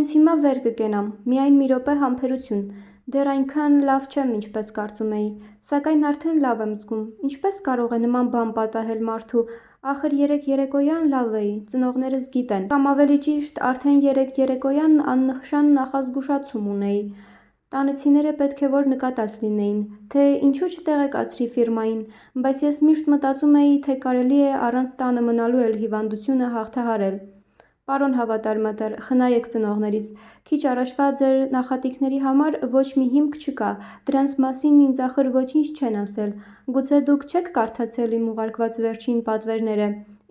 հենց հիմա վեր կկենամ, միայն մի րոպե համբերություն, դեռ այնքան լավ չեմ, ինչպես կարծում էի, սակայն արդեն լավ եմ զգում, ինչպես կարող է նման բան պատահել մարդու, ախր երեկ երեկոյան լավ էի, ծնողներս գիտեն, կամ ավելի ճիշտ, արդեն երեկ երեկոյան աննշան նախազգուշացում ունեի, տանեցիները պետք է որ նկատած լինեին, թե ինչու չտեղեկացրի ֆիրմային, բայց ես միշտ մտածում էի, թե կարելի է առանց տանը մնալու էլ հիվանդությունը հաղթահարել։ Պարոն հավատարմատար, խնայեք ծնողներիս, քիչ առաջվա ձեր նախատինքների համար ոչ մի հիմք չկա, դրանց մասին ինձ ախր ոչինչ չեն ասել, գուցե դուք չեք կարդացել իմ ուղարկված վերջին պատվերները,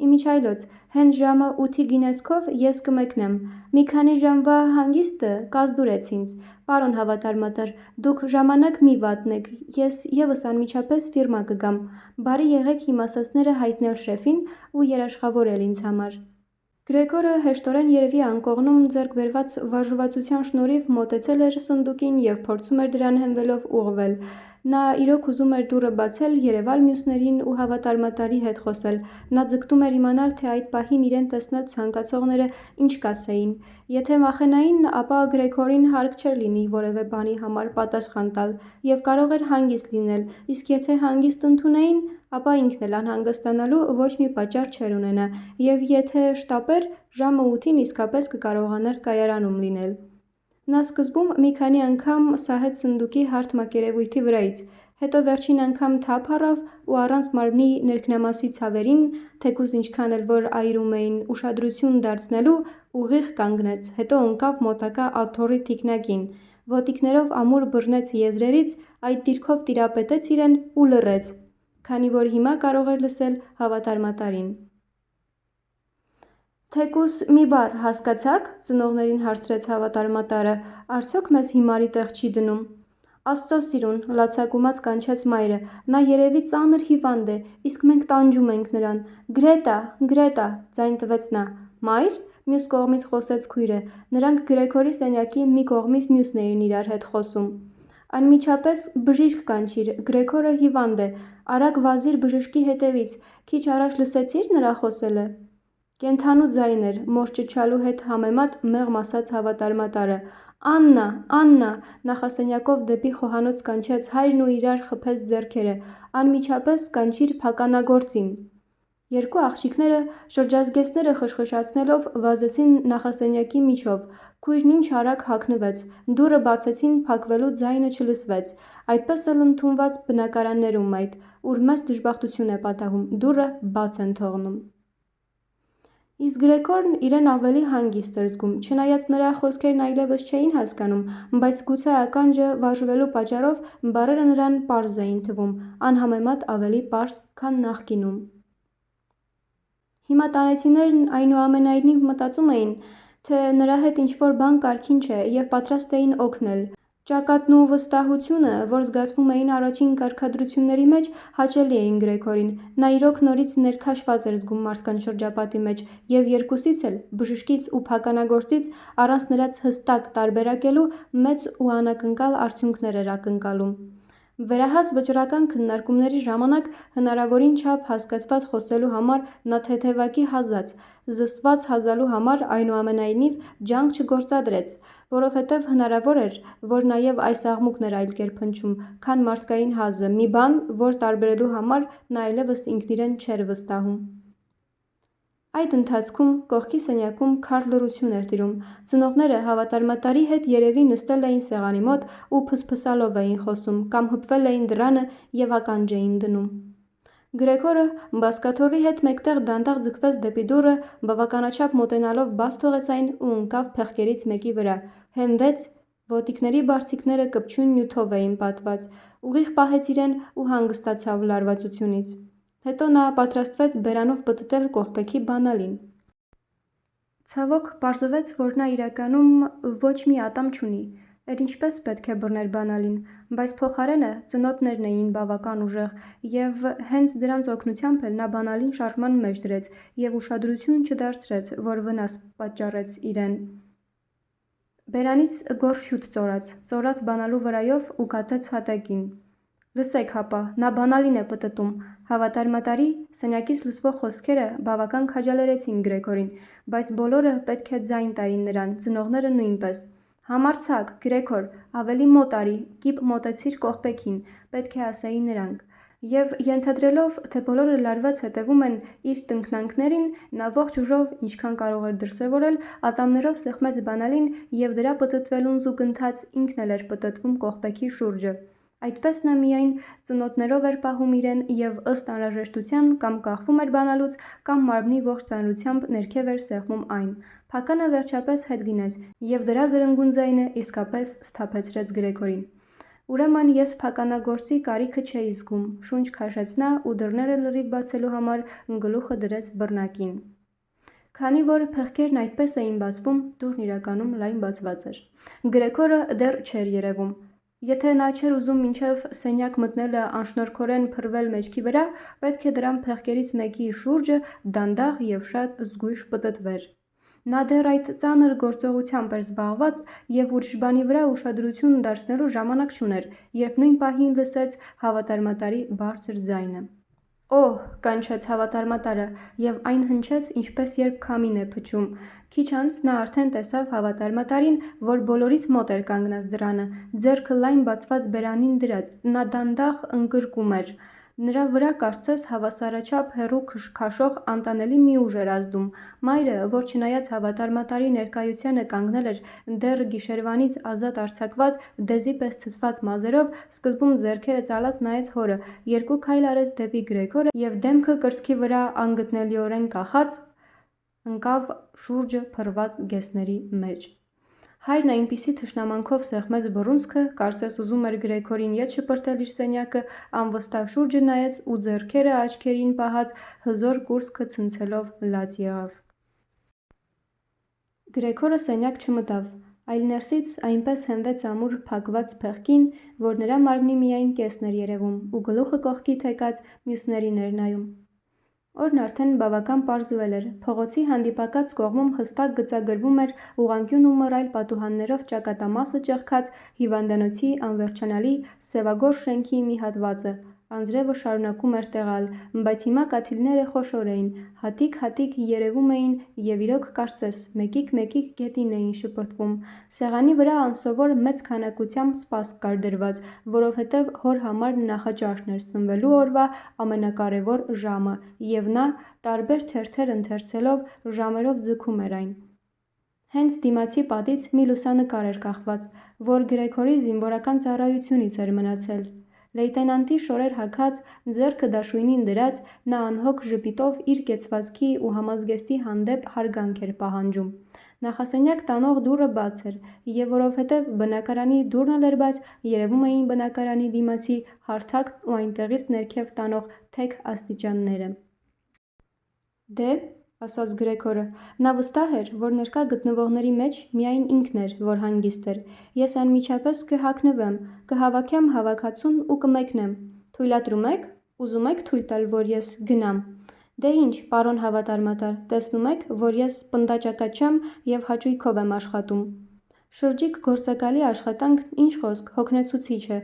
իմիջիայլոց, հենց ժամը 8-ի գինեսքով ես կմեկնեմ, մի քանի ժամվա հանգիստը կազդուրեց ինձ, պարոն հավատարմատար, դուք ժամանակ մի վատնեք, ես ևս անմիջապես ֆիրմա կգամ, բարի եղեք իմ ասածները հայտնել շեֆին ու երաշխավորել ինձ համար։ Գրեգորը հեշտորեն երևի անկողնում ձեռք բերված վարժվածության շնորհիվ մոտեցել էր սնդուկին և փորձում էր դրան հենվելով ուղղվել։ Նա իրոք ուզում էր դուռը բացել, երևալ մյուսներին ու հավատարմատարի հետ խոսել։ Նա ձգտում էր իմանալ, թե այդ պահին իրեն տեսնած ցանկացողները ինչ կասեին։ Եթե մախենային, ապա Գրեգորին հարկ չէր լինի որևէ բանի համար պատասխան տալ և կարող էր հանգիստ լինել, իսկ եթե հանգիստ ընդունեին, ապա ինքն էլ անհանգստանալու ոչ մի պատճառ չէր ունենա, և եթե շտապեր, ժամը 8-ին իսկապես կկարողանար կայարանում լինել։ Նա սկզբում մի քանի անգամ սահեց սնդուկի հարթ մակերևույթի վրայից, հետո վերջին անգամ թափ առավ ու առանց մարմնի ներքնամասի ցավերին, թեկուզ ինչքան էլ որ այրում էին, ուշադրություն դարձնելու, ուղիղ կանգնեց, հետո ընկավ մոտակա աթոռի թիկնակին, ոտիկներով ամուր բռնեց եզրերից, այդ դիրքով տիրապետեց իրեն ու լռեց, քանի որ հիմա կարող էր լսել հավատարմատարին։ Թեկուզ մի բառ հասկացա՞ք, ծնողներին հարցրեց հավատարմատարը, արդյոք մեզ հիմարի տեղ չի դնում։ Աստծո սիրուն, լացակումած կանչեց մայրը, նա երևի ծանր հիվանդ է, իսկ մենք տանջում ենք նրան։ Գրետա, Գրետա, ձայն տվեց նա։ Մայր, մյուս կողմից խոսեց քույրը, նրանք Գրեգորի սենյակի մի կողմից մյուսն էին իրար հետ խոսում։ Անմիջապես բժիշկ կանչիր, Գրեգորը հիվանդ է, արագ վազիր բժշկի հետևից, քիչ առաջ լսեցի՞ր նրա խոսելը։ Կենդանու ձայն էր, մոր ճչալու հետ համեմատ մեղմ ասաց հավատարմատարը։ Աննա, Աննա, նախասենյակով դեպի խոհանոց կանչեց հայրն ու իրար խփեց ձեռքերը, անմիջապես կանչիր փականագործին։ Երկու աղջիկները շրջազգեստները խշխշացնելով վազեցին նախասենյակի միջով, քույրն ինչ արագ հագնվեց, դուռը բացեցին փակվելու ձայնը չլսվեց, այդպես էլ ընդունված բնակարաններում այդ, ուր մեծ դժբախտություն է պատահում, դուռը բաց են թողնում։ Իսկ Գրեգորն իրեն ավելի հանգիստ էր զգում, չնայած նրա խոսքերն այլևս չէին հասկանում, բայց գուցե ականջը վարժվելու պատճառով բառերը նրան պարզ էին թվում, անհամեմատ ավելի պարզ, քան նախկինում։ Հիմա տանեցիներն այնուամենայնիվ մտածում էին, թե նրա հետ ինչ-որ բան կարգին չէ և պատրաստ էին օգնել։ Ճակատն ու վստահությունը, որ զգացվում էին առաջին կարգադրությունների մեջ, հաճելի էին Գրեգորին, նա իրոք նորից ներքաշված էր զգում մարդկանց շրջապատի մեջ և երկուսից էլ, բժշկից ու փականագործից, առանց նրանց հստակ տարբերակելու, մեծ ու անակնկալ արդյունքներ էր ակնկալում։ Վերահաս վճռական քննարկումների ժամանակ հնարավորին չափ հասկացված խոսելու համար նա թեթևակի հազաց, զսպված հազալու համար այնուամենայնիվ ջանք չգործադրեց, որովհետև հնարավոր էր, որ նաև այս աղմուկն էր այլ կերպ հնչում, քան մարդկային հազը, մի բան, որ տարբերելու համար նա այլևս ինքն իրեն չէր վստահում։ Այդ ընթացքում կողքի սենյակում քար լռություն էր տիրում, ծնողները հավատարմատարի հետ երևի նստել էին սեղանի մոտ ու փսփսալով էին խոսում կամ հպվել էին դռանը և ականջ էին դնում։ Գրեգորը բազկաթոռի հետ մեկտեղ դանդաղ ձգվեց դեպի դուռը, բավականաչափ մոտենալով բաց թողեց այն ու ընկավ փեղկերից մեկի վրա, հենվեց, ոտիկների բարձիկները կպչուն նյութով էին պատված, ուղիղ պահեց իրեն ու հանգստացավ լարվածությունից։ Հետո նա պատրաստվեց բերանով պտտել կողպեքի բանալին։ Ցավոք, պարզվեց, որ նա իրականում ոչ մի ատամ չունի, էր ինչպես պետք է բռներ բանալին, բայց փոխարենը ծնոտներն էին բավական ուժեղ և հենց դրանց օգնությամբ էլ նա բանալին շարժման մեջ դրեց և ուշադրություն չդարձրեց, որ վնաս պատճառեց իրեն։ Բերանից գորշ հյութ ծորաց բանալու վրայով ու կաթեց հատակին։ Լսեք հապա, նա բանալին է պտտում, Հավատարմատարի սենյակից լսվող խոսքերը բավական քաջալերեցին Գրեգորին, բայց բոլորը պետք է ձայն տային նրան, ծնողները նույնպես: «Համարձակ, Գրեգոր, ավելի մոտ արի, կիպ մոտեցիր կողպեքին», պետք է ասեին նրանք: Եվ ենթադրելով, թե բոլորը լարված հետևում են իր տնքնանքներին, նա ողջ ուժով, ինչքան կարող էր դրսևորել, ատամներով սեղմեց բանալին և դրա պտտվելուն զուգընթաց ինքն էլ էր պտտվում կողպեքի շուրջը: Այդպես նա միայն ծնոտներով էր պահում իրեն և ըստ անհրաժեշտության կամ կախվում էր բանալուց, կամ մարմնի ողջ ծանրությամբ ներքև էր սեղմում այն: Փականը վերջապես հետ գնեց, և դրա զրնգուն ձայնը իսկապես սթափեցրեց Գրեգորին: «Ուրեմն ես փականագործի կարիքը չէի զգում», շունչ քաշեց նա ու դռները լրիվ բացելու համար գլուխը դրեց բռնակին: Քանի որ փեղկերն այդպես էին բացվում, դուռն իրականում լայն բացված էր: Գրեգորը դեռ չէր երևում: Եթե նա չէր ուզում մինչև սենյակ մտնելը անշնորհքորեն փռվել մեջքի վրա, պետք է դրան փեղկերից մեկի շուրջը դանդաղ և շատ զգույշ պտտվեր: Նա դեռ այդ ծանր գործողությամբ էր զբաղված և ուրիշ բանի վրա ուշադրություն դարձնելու ժամանակ չուներ, երբ նույն պահին լսեց հավատարմատարի բարձր ձայնը: «Օհ», կանչեց հավատարմատարը և այն հնչեց, ինչպես երբ քամին է փչում: Քիչ անց նա արդեն տեսավ հավատարմատարին, որ բոլորից մոտ էր կանգնած դռանը, ձեռքը լայն բացված բերանին դրած: Նա դանդաղ ընկրկում էր: Նրա վրա կարծես հավասարաչափ հեռու քաշող անտանելի մի ուժ էր ազդում: Մայրը, որ չնայած հավատարմատարի ներկայությանը կանգնել էր դեռ գիշերվանից ազատ արձակված, դեզի պես ցցված մազերով, սկզբում ձեռքերը ծալած նայեց հորը, երկու քայլ արեց դեպի Գրեգորը և դեմքը կրծքի վրա անգտնելիորեն կախած, ընկավ շուրջը փռված գեսների մեջ: Հայրն այնպիսի թշնամանքով սեղմեց բռունցքը, կարծես ուզում էր Գրեգորին ետ շպրտել իր սենյակը, անվստահ շուրջը նայեց ու ձեռքերը աչքերին պահած հզոր կուրծքը ցնցելով լաց եղավ: Գրեգորը սենյակ չմտավ, այլ ներսից այնպես հենվեց ամուր փակված փեղկին, որ նրա մարմնի միայն կեսն էր երևում ու գլուխը կողքի թեկած մյուսներին էր նայում: Օրն արդեն բավական պարզվել էր: Փողոցի հանդիպակաց կողմում հստակ գծագրվում էր ուղղանկյուն ու մռայլ պատուհաններով ճակատամասը ճեղքած հիվանդանոցի անվերջանալի սևագորշ շենքի մի հատվածը: Անձրևը շարունակում էր տեղալ, բայց հիմա կաթիլները խոշոր էին, հատիկ-հատիկ երևում էին և իրոք կարծես մեկիկ-մեկիկ գետին էին շպրտվում: Սեղանի վրա անսովոր մեծ քանակությամբ սպասք կար դրված, որովհետև հոր համար նախաճաշն էր սնվելու օրվա ամենակարևոր ժամը և նա, տարբեր թերթեր ընթերցելով, ժամերով ձգում էր այն: Հենց դիմացի պատից մի լուսանկար էր կախված, որ Գրեգորի զինվորական ծառայությունից էր մնացել: Լեյտենանտի շորեր հագած, ձեռքը դաշույնին դրած, նա անհոգ ժպիտով իր կեցվածքի ու համազգեստի հանդեպ հարգանք էր պահանջում: Նախասենյակ տանող դուռը բաց էր և որովհետև բնակարանի դուռն էլ էր բաց, երևում էին բնակարանի դիմացի հարթակն ու այնտեղից ներքև տանող թեք աստիճանները: «Դե՞», ասաց Գրեգորը: Նա վստահ էր, որ ներկա գտնվողների մեջ միայն ինքն էր, որ հանգիստ էր: «Ես անմիջապես կհագնվեմ, կհավաքեմ հավաքածուն ու կմեկնեմ: Թույլատրում եք, ուզում եք թույլ տալ, որ ես գնամ: Դե ինչ, պարոն հավատարմատար, տեսնում եք, որ ես պնդաճակատ չեմ և հաճույքով եմ աշխատում: Շրջիկ գործակալի աշխատանքն, ինչ խոսք, հոգնեցուցիչ է,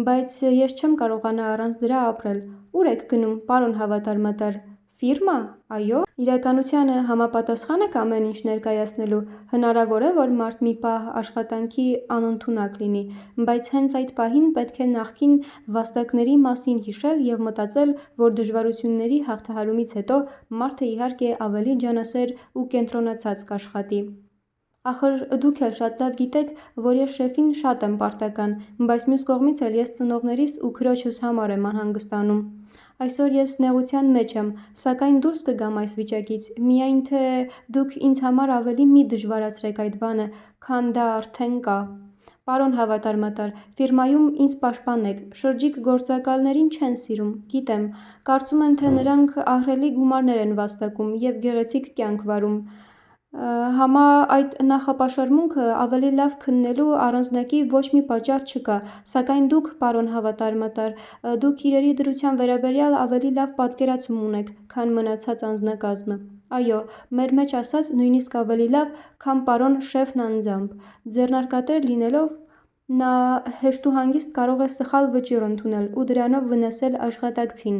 բայց ես չեմ կարողանա առանց դրա ապրել: Ու՞ր եք գնում, պարոն հավատարմատար, ֆիրմա, այո՞: Իրականությանը համապատասխան եք ամեն ինչ ներկայացնելու: Հնարավոր է, որ մարդ մի պահ աշխատանքի անընդունակ լինի, բայց հենց այդ պահին պետք է նախկին վաստակների մասին հիշել և մտածել, որ դժվարությունների հաղթահարումից հետո մարդը իհարկե ավելի ջանասեր ու կենտրոնացած կաշխատի: Ախր դուք էլ շատ լավ գիտեք, որ ես շեֆին շատ եմ պարտական, բայց մյուս կողմից էլ ես ծնողներիս ու քրոջս համար եմ անհանգստանում: Այսօր ես նեղության մեջ եմ, սակայն դուրս կգամ այս վիճակից, միայն թե դուք ինձ համար ավելի մի դժվարացրեք այդ բանը, քան դա արդեն կա: Պարոն հավատարմատար, ֆիրմայում ինձ պաշտպանեք, շրջիկ գործակալներին չեն սիրում, գիտեմ, կարծում են, թե նրանք ահռելի գումարներ են վաստակում և գեղեցիկ կյանք վարում: Համա այդ նախապաշարմունքը ավելի լավ քննելու առանձնակի ոչ մի պատճառ չկա, սակայն դուք, պարոն հավատարմատար, դուք իրերի դրության վերաբերյալ ավելի լավ պատկերացում ունեք, քան մնացած անձնակազմը: Այո, մեր մեջ ասած նույնիսկ ավելի լավ, քան պարոն շեֆն անձամբ: Ձեռնարկատեր լինելով, Նա հեշտ ու հանգիստ կարող է սխալ վճիռ ընդունել ու դրանով վնասել աշխատակցին։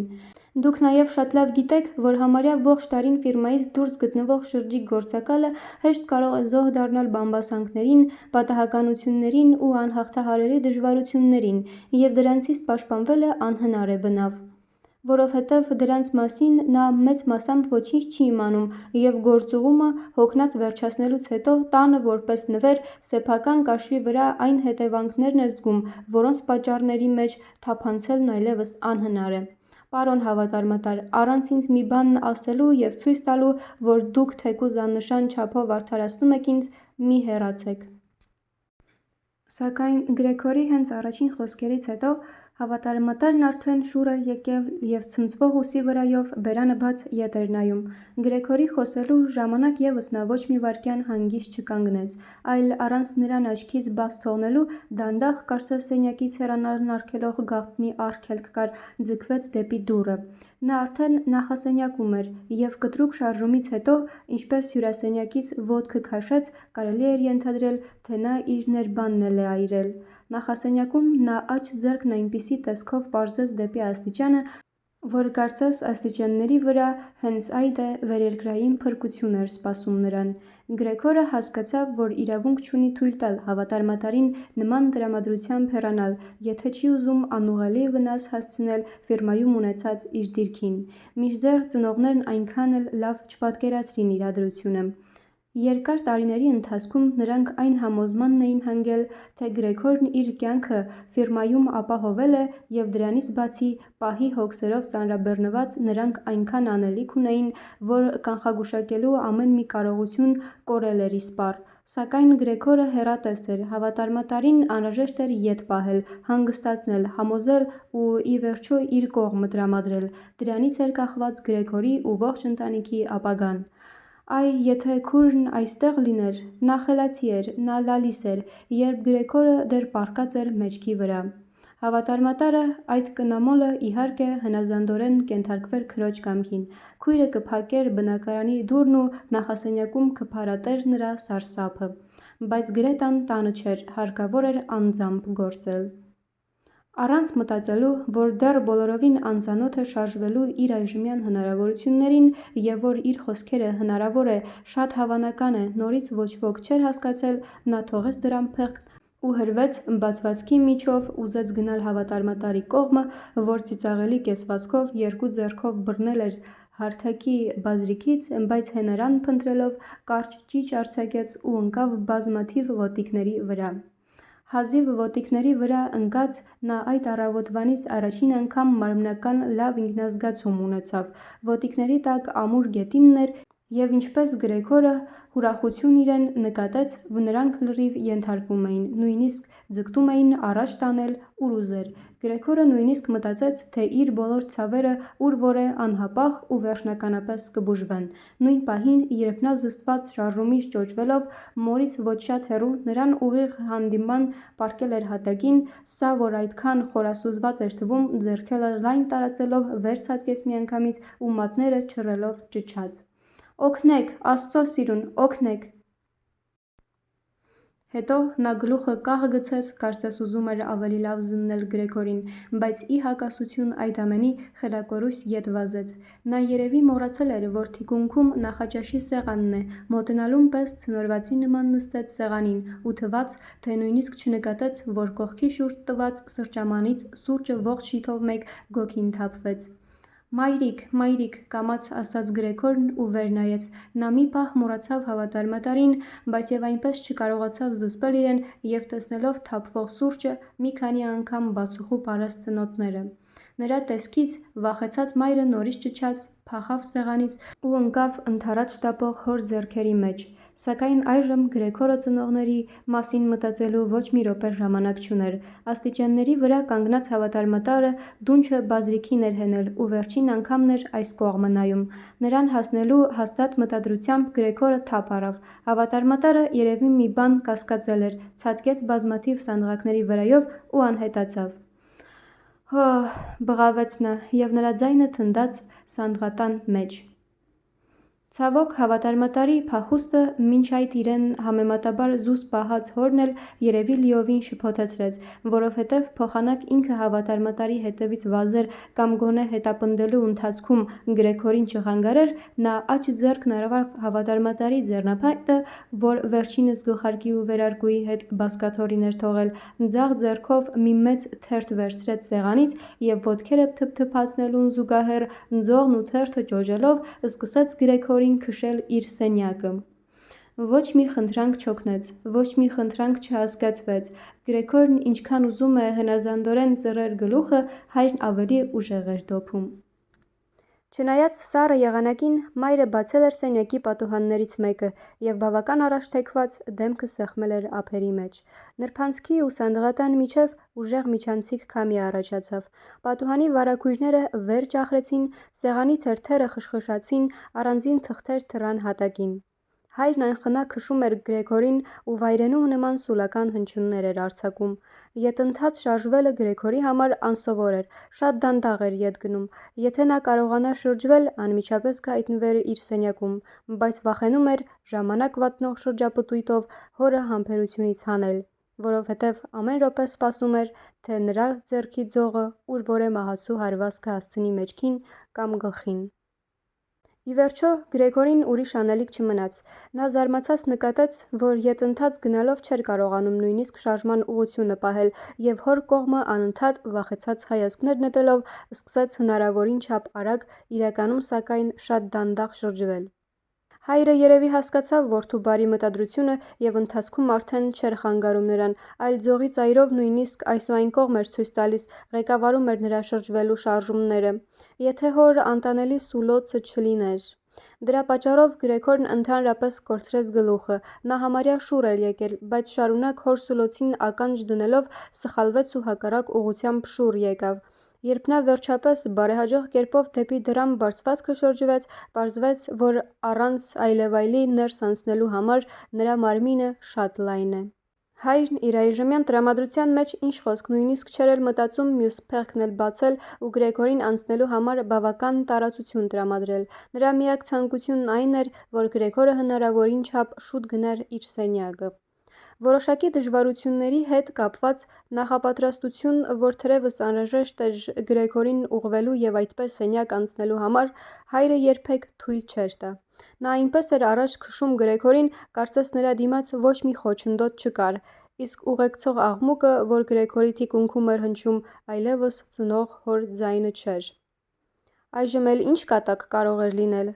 Դուք նաև շատ լավ գիտեք, որ համարյա ողջ տարին ֆիրմայից դուրս գտնվող շրջիկ գործակալը հեշտ կարող է զոհ դառնալ բամբասանքներին, պատահականություններին ու անհաղթահարելի դժվարություններին, և դրանցից պաշտպանվելը անհնար է բնավ։ Որովհետև դրանց մասին նա մեծ մասամբ ոչինչ չի իմանում և գործուղումը հոգնած վերջացնելուց հետո տանը որպես նվեր սեփական կաշվի վրա այն հետևանքներն է զգում, որոնց պատճառների մեջ թափանցելն այլևս անհնար է։ Պարոն հավատարմատար, առանց ինձ մի բան ասելու և ցույց տալու, որ դուք թեկուզ աննշան չափով արդարացնում եք ինձ, մի հեռացեք։ Սակայն Գրեգորի հենց առաջին խոսքերից հետո հավատարմատարն արդեն շուռ էր եկել և ցնցվող ուսի վրայով բերանը բաց ետ էր նայում։ Գրեգորի խոսելու ժամանակ ևս նա ոչ մի վայրկյան հանգիստ չկանգնեց, այլ առանց նրան աչքից բաց թողնելու դանդաղ, կարծես սենյակից հեռանալն արգելող գաղտնի արգելք կար, ձգվեց դեպի դուռը։ Նա արդեն նախասենյակում էր, և կտրուկ շարժումից հետո, ինչպես հյուրասենյակից ոտքը քաշեց, կարելի էր ենթադրել, թե նա իր ներբանն էլ է այրել։ Նախասենյակում նա աջ ձեռքն այնպիսի տեսքով պարզեց դեպի աստիճանը, որ կարծես աստիճանների վրա հենց այդ է վերերկրային փրկություն էր սպասում նրան։ Գրեգորը հասկացավ, որ իրավունք չունի թույլ տալ հավատարմատարին նման տրամադրությամբ հեռանալ, եթե չի ուզում անուղղալի վնաս հասցնել ֆիրմայում ունեցած իր դիրքին, մինչդեռ ծնողներն այնքան էլ լավ չպատկերացրին իրադրությունը։ Երկար տարիների ընթացքում նրանք այն համոզմանն էին հանգել, թե Գրեգորն իր կյանքը ֆիրմայում ապահովել է, և դրանից բացի, պահի հոգսերով ծանրաբեռնված նրանք այնքան անելիք ունեին, որ կանխագուշակելու ամեն մի կարողություն կորել էր իսպառ։ Սակայն Գրեգորը հեռատես էր, հավատարմատարին անհրաժեշտ էր ետ պահել, հանգստացնել, համոզել ու ի վերջո իր կողմը տրամադրել։ Դրանից էր կախված Գրեգորի ու ողջ ընտանիքի ապագան։ Այ եթե քուրն այստեղ լիներ, նա խելացի էր, նա լալիս էր, երբ Գրեգորը դեռ պառկած էր մեջքի վրա։ Հավատարմատարը, այդ կնամոլը, իհարկե, հնազանդորեն կենթարկվեր քրոջ կամքին։ Քույրը կփակեր բնակարանի դուռն ու նախասենյակում կփարատեր նրա սարսափը։ Բայց Գրետան տանը չէր, հարկավոր էր անձամբ գործել։ Առանց մտածելու, որ դեռ բոլորովին անծանոթ է շարժվելու իր այժմյան հնարավորություններին և որ իր խոսքերը հնարավոր է շատ հավանական է նորից ոչ ոք չէր հասկացել, նա թողեց դրան փեղկն ու հրվեց բացվածքի միջով ուզեց գնալ հավատարմատարի կողմը, որ ծիծաղելի կեցվածքով երկու ձեռքով բռնել էր հարթակի բազրիքից, բայց հենարան փնտրելով կարճ ճիչ արձակեց ու ընկավ բազմաթիվ ոտիկների վրա։ Հազիվ ոտիկների վրա ընկած նա այդ առավոտվանից առաջին անգամ մարմնական լավ ինքնազգացում ունեցավ։ Ոտիկների տակ ամուր գետինն էր, և ինչպես Գրեգորը ուրախություն իրեն նկատեց, նրանք լրիվ ենթարկվում էին, նույնիսկ ձգտում էին առաջ տանել, ուր ուզեր։ Գրեգորը նույնիսկ մտածեց, թե իր բոլոր ցավերը ուր որ է անհապաղ ու վերջնականապես կբուժվեն։ Նույն պահին, երբ նա զսպված շարժումից ճոճվելով, մորից ոչ շատ հեռու, նրան ուղիղ հանդիման պառկել էր հատակին, սա, որ այդքան խորասուզված էր թվում, ձեռքերը լայն տարածելով վեր ցատկեց միանգամից ու մատները չռելով ճչաց. «Օգնեք, Աստծո սիրուն, օգնեք»։ Հետո նա գլուխը կաղ գցեց, կարծես ուզում էր ավելի լավ զննել Գրեգորին, բայց ի հակասություն այդ ամենի, խելակորույս ետ վազեց։ Նա երևի մոռացել էր, որ թիկունքում նախաճաշի սեղանն է, մոտենալուն պես ցնորվածի նման նստեց սեղանին ու թվաց, թե նույնիսկ չնկատեց, որ կողքի շուրջ տված սրճամանից սուրճը ողջ շիթով մեկ գոգին թափվեց։ «Մայրիկ, մայրիկ», կամաց ասաց Գրեգորն ու վեր նայեց։ Նա մի պահ մոռացավ հավատարմատարին, բայց և այնպես չկարողացավ զսպել իրեն և տեսնելով թափվող սուրճը, մի քանի անգամ բացուխու պարեց ծնոտները։ Նրա տեսքից վախեցած մայրը նորից ճչաց, փախավ սեղանից ու ընկավ ընդառաջ տապող հոր ձեռքերի մեջ։ Սակայն այժմ Գրեգորը ծնողների մասին մտածելու ոչ մի րոպե ժամանակ չուներ։ Աստիճանների վրա կանգնած հավատարմատարը դունչը բազրիքին էր հենել ու վերջին անգամն էր այս կողմը նայում։ Նրան հասնելու հաստատ մտադրությամբ Գրեգորը թափ առավ։ Հավատարմատարը երևի մի բան կասկածել էր, ցատկեց բազմաթիվ սանդղակների վրայով ու անհետացավ։ «Հո՜հ», բղավեց նա, և նրա ձայնը թնդաց սանդղատան մեջ։ Ցավոք, հավատարմատարի փախուստը մինչ այդ իրեն համեմատաբար զուսպ պահած հորն էլ երևի լիովին շփոթեցրեց, որովհետև փոխանակ ինքը հավատարմատարի հետևից վազեր կամ գոնե հետապնդելու ընթացքում Գրեգորին չխանգարեր, նա աջ ձեռքն արավ հավատարմատարի ձեռնափայտը, որ վերջինս գլխարկի ու վերարկուի հետ բազկաթոռին էր թողել, ձախ ձեռքով մի մեծ թերթ վերցրեց սեղանից և ոտքերը թփթփացնելուն զուգահեռ ձողն ու թերթը ճոճելով սկսեց Գրեգորին քշել իր սենյակը։ Ոչ մի խնդրանք չօգնեց, ոչ մի խնդրանք չհասկացվեց, Գրեգորն ինչքան ուզում է հնազանդորեն ծռեր գլուխը, հայրն ավելի ուժեղ էր դոփում։ Չնայած սառը եղանակին, մայրը բացել էր սենյակի պատուհաններից մեկը և բավական առաջ թեքված դեմքը սեղմել էր ափերի մեջ։ Նրբանցքի ու սանդղատան միջև ուժեղ միջանցիկ քամի առաջացավ։ Պատուհանի վարագույրները վեր ճախրեցին, սեղանի թերթերը խշխշացին, առանձին թղթեր թռան հատակին։ Հայրն անխնա քշում էր Գրեգորին ու վայրենու նման սուլական հնչյուններ էր արձակում։ Ետընթաց շարժվելը Գրեգորի համար անսովոր էր, շատ դանդաղ էր ետ գնում։ Եթե նա կարողանար շրջվել, անմիջապես կհայտնվեր իր սենյակում, բայց վախենում էր ժամանակ վատնող շրջապտույտով հորը համբերությունից հանել, որովհետև ամեն րոպե սպասում էր, թե նրա ձեռքի ձողը ուր որ է մահացու հարվածքը հասցնի մեջքին կամ գլխին։ Ի վերջո, Գրեգորին ուրիշ անելիք չմնաց։ Նա զարմացած նկատեց, որ ետընթաց գնալով չէր կարողանում նույնիսկ շարժման ուղղությունը պահել և հոր կողմը անընդհատ վախեցած հայացքներ նետելով սկսեց հնարավորին չափ արագ, իրականում սակայն շատ դանդաղ շրջվել։ Հայրը երևի հասկացավ որդու բարի մտադրությունը և ընթացքում արդեն չէր խանգարում նրան, այլ ձողի ծայրով նույնիսկ այս ու այն կողմ էր ցույց տալիս, ղեկավարում էր նրա շրջվելու շարժումները, եթե հոր անտանելի սուլոցը չլիներ։ Դրա պատճառով Գրեգորն ընդհանրապես կորցրեց գլուխը։ Նա համարյա շուռ էր եկել, բայց շարունակ հոր սուլոցին ականջ դնելով սխալվեց ու հակառակ ուղղությամբ շուռ եկավ։ Երբ նա վերջապես բարեհաջող կերպով դեպի դռան բարձվածքը շրջվեց, պարզվեց, որ առանց այլևայլի ներս անցնելու համար նրա մարմինը շատ լայն է։ Հայրն իր այժմյան տրամադրության մեջ ինչ խոսք նույնիսկ չէր էլ մտածում մյուս փեղկն էլ բացել ու Գրեգորին անցնելու համար բավական տարածություն տրամադրել։ Նրա միակ ցանկությունն այն էր, որ Գրեգորը հնարավորին չափ շուտ գնար իր սենյակը։ Որոշակի դժվարությունների հետ կապված նախապատրաստություն, որ թերևս անհրաժեշտ էր Գրեգորին ուղղվելու և այդպես սենյակ անցնելու համար, հայրը երբեք թույլ չէր տա։ Նա այնպես էր առաջ քշում Գրեգորին, կարծես նրա դիմաց ոչ մի խոչընդոտ չկար, իսկ ուղեկցող աղմուկը, որ Գրեգորի թիկունքում էր հնչում, այլևս ծնող հոր ձայնը չէր։ Այժմ էլ ինչ կատակ կարող էր լինել։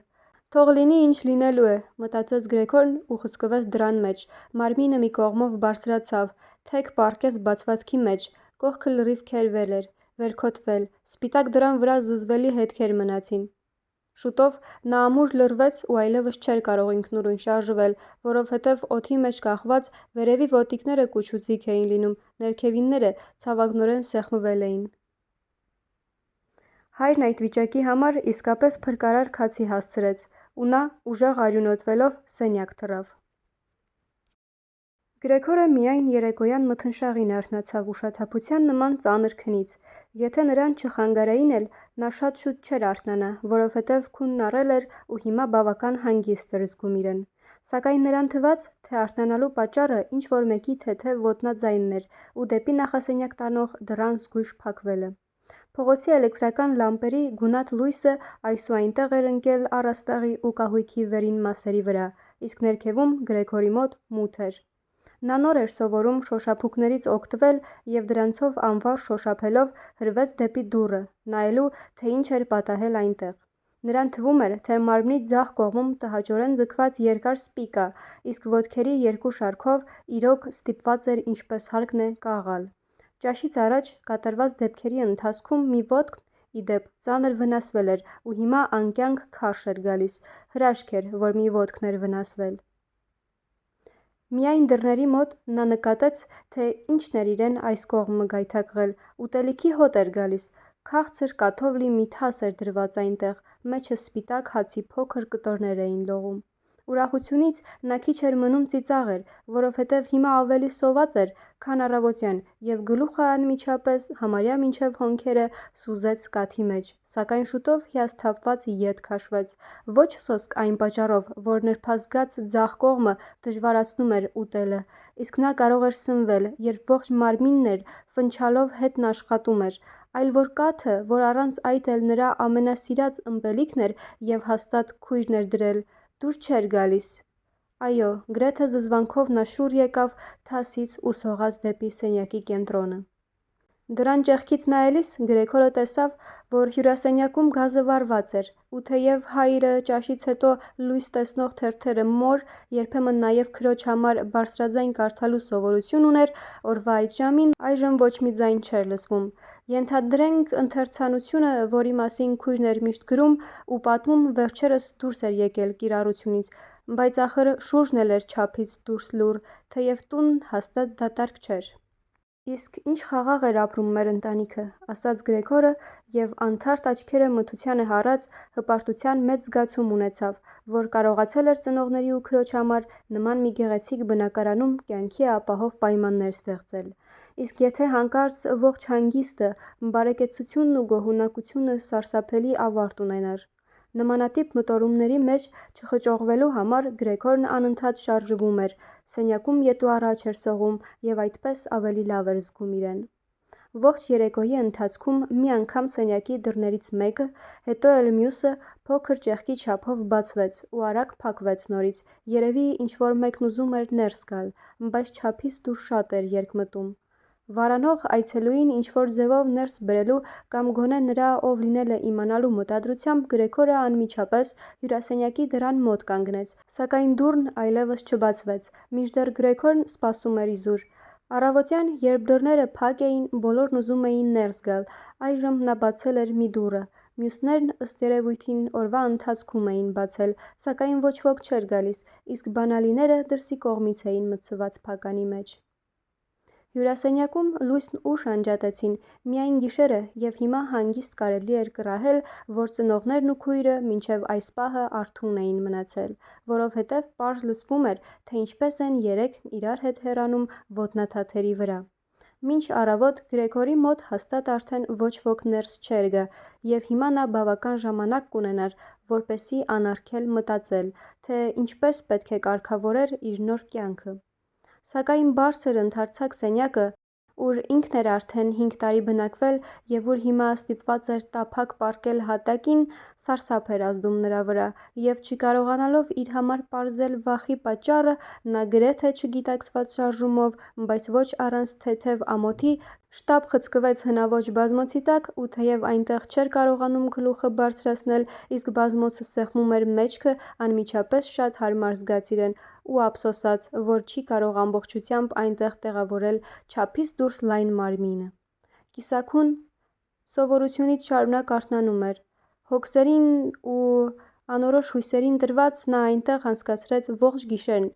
Թող լինի ինչ լինելու է, մտածեց Գրեգորն ու խցկվեց դռան մեջ, մարմինը մի կողմով բարձրացավ, թեք պառկեց բացվածքի մեջ, կողքը լրիվ քերվել էր, վերքոթվել, սպիտակ դռան վրա զզվելի հետքեր մնացին։ Շուտով նա ամուր լռվեց ու այլևս չէր կարող ինքնուրույն շարժվել, որովհետև օդի մեջ կախված վերևի ոտիկները կուչուձիգ էին լինում, ներքևինները ցավագնորեն սեղմվել էին։ Հայրն այդ վիճակի համար իսկապես փրկարար քացի հասցրեց, ու նա, ուժեղ արյունոտվելով, սենյակ թռավ։ Գրեգորը միայն երեկոյան մթնշաղին արթնացավ ուշաթափության նման ծանր քնից։ Եթե նրան չխանգարեին էլ, նա շատ շուտ չէր արթնանա, որովհետև քունն առել էր ու հիմա բավական հանգիստ էր զգում իրեն։ Սակայն նրան թվաց, թե արթնանալու պատճառը ինչ-որ մեկի թեթև ոտնաձայնն էր ու դեպի նախասենյակ տանող դռան զգույշ փակվելը։ Փողոցի էլեկտրական լամպերի գունատ լույսը այս ու այնտեղ էր ընկել առաստաղի ու կահույքի վերին մասերի վրա, իսկ ներքևում Գրեգորի մոտ մութ էր։ Նա նոր էր սովորում շոշափուկներից օգտվել և դրանցով անվար շոշափելով հրվեց դեպի դուռը, նայելու, թե ինչ էր պատահել այնտեղ։ Նրան թվում էր, թե մարմնի ձախ կողմում տհաճորեն ձգված երկար սպի կա, իսկ ոտքերի երկու շարքով իրոք ստիպված էր ինչպես հարկն է կաղալ։ Ճաշից առաջ կատարված դեպքերի ընթացքում մի ոտքն, ի դեպ, ծանր վնասվել էր ու հիմա անկյանք քարշ էր գալիս, հրաշք էր, որ մի ոտքն էր վնասվել։ Միայն դռների մոտ նա նկատեց, թե ինչն էր իրեն այս կողմը գայթակղել, ուտելիքի հոտ էր գալիս, քաղցր կաթով լի մի թաս էր դրված այնտեղ, մեջը սպիտակ հացի փոքր կտորներ էին լողում։ Ուրախությունից նա քիչ էր մնում ծիծաղեր, որովհետև հիմա ավելի սոված էր, քան առավոտյան, և գլուխը անմիջապես, համարյա մինչև հոնքերը, սուզեց կաթի մեջ, սակայն շուտով հիասթափված ետ քաշվեց, ոչ սոսկ այն պատճառով, որ նրբազգաց ձախ կողմը դժվարացնում էր ուտելը, իսկ նա կարող էր սնվել, երբ ողջ մարմինն էր ֆնչալով հետն աշխատում էր, այլ որ կաթը, որ առանց այդ էլ նրա ամենասիրած ըմպելիքն էր և հաստատ քույրն էր դրել, դուր չէր գալիս: Այո, գրեթե զզվանքով նա շուռ եկավ թասից ու սողաց դեպի սենյակի կենտրոնը: Դռան ճեղքից նայելիս Գրեգորը տեսավ, որ հյուրասենյակում գազը վառված էր, ու թեև հայրը ճաշից հետո լույս տեսնող թերթերը մոր, երբեմն նաև քրոջ համար բարձրաձայն կարդալու սովորություն ուներ, օրվա այդ ժամին այժմ ոչ մի ձայն չէր լսվում: Ենթադրենք ընթերցանությունը, որի մասին քույրն էր միշտ գրում ու պատմում, վերջերս դուրս էր եկել կիրառությունից, բայց ախր շուրջն էլ էր չափից դուրս լուռ, թեև տունն հաստատ դատարկ չէր: Իսկ ինչ խաղաղ էր ապրում մեր ընտանիքը, ասաց Գրեգորը և անթարթ աչքերը մթությանը հառած, հպարտության մեծ զգացում ունեցավ, որ կարողացել էր ծնողների ու քրոջ համար նման մի գեղեցիկ բնակարանում կյանքի ապահով պայմաններ ստեղծել: Իսկ եթե հանկարծ ողջ հանգիստը, բարեկեցությունն ու գոհունակությունը սարսափելի ավարտ ունենար: Նմանատիպ մտորումների մեջ չխճողվելու համար Գրեգորն անընդհատ շարժվում էր, սենյակում ետ ու առաջ էր սողում և այդպես ավելի լավ էր զգում իրեն: Ողջ երեկոյի ընթացքում մի անգամ սենյակի դռներից մեկը, հետո էլ մյուսը փոքր ճեղքի չափով բացվեց ու արագ փակվեց նորից, երևի ինչ-որ մեկն ուզում էր ներս գալ, բայց չափից դուրս շատ էր երկմտում: Վարանող այցելուին ինչ-որ ձևով ներս բերելու կամ գոնե նրա ով լինելը իմանալու մտադրությամբ Գրեգորը անմիջապես հյուրասենյակի դռան մոտ կանգնեց, սակայն դուռն այլևս չբացվեց, մինչդեռ Գրեգորն սպասում էր իզուր: Առավոտյան, երբ դռները փակ էին, բոլորն ուզում էին ներս գալ, այժմ նա բացել էր մի դուռը, մյուսներն, ըստ երևույթին, օրվա ընթացքում էին բացել, սակայն ոչ ոք չէր գալիս, իսկ բանալիները դրսի կողմից էին մտցված փականի մեջ: Հյուրասենյակում լույսն ուշ անջատեցին, միայն գիշերը, և հիմա հանգիստ կարելի էր կռահել, որ ծնողներն ու քույրը մինչև այս պահը արթուն էին մնացել, որովհետև պարզ լսվում էր, թե ինչպես են երեքն իրար հետ հեռանում ոտնաթաթերի վրա: Մինչ առավոտ Գրեգորի մոտ հաստատ արդեն ոչ ոք ներս չէր գա, և հիմա նա բավական ժամանակ կունենար, որպեսզի անարգել մտածել, թե ինչպես պետք է կարգավորեր իր նոր կյանքը: Սակայն բարձր ընդարձակ սենյակը, ուր ինքն էր արդեն 5 տարի բնակվել և ուր հիմա ստիպված էր տափակ պառկել հատակին, սարսափ էր ազդում նրա վրա, և չկարողանալով իր համար պարզել վախի պատճառը, նա գրեթե չգիտակցված շարժումով, բայց ոչ առանց թեթև ամոթի, շտապ խցկվեց հնաոճ բազմոցի տակ ու թեև այնտեղ չէր կարողանում գլուխը բարձրացնել, իսկ բազմոցը սեղմում էր մեջքը, անմիջապես շատ հարմար զգաց իրեն ու ափսոսաց, որ չի կարող ամբողջությամբ այնտեղ տեղավորել չափից դուրս լայն մարմինը: Կիսաքուն սովորությունից շարունակ արթնանում էր: Հոգսերին ու անորոշ հույսերին դրված, նա այնտեղ անցկացրեց ողջ գիշերն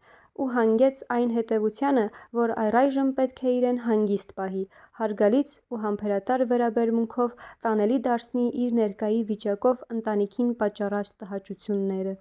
ու հանգեց այն հետևությանը, որ առայժմ պետք է իրեն հանգիստ պահի, հարգալից ու համբերատար վերաբերմունքով տանելի դարձնի իր ներկայի վիճակով ընտանիքին պատճառած տհաճությունները: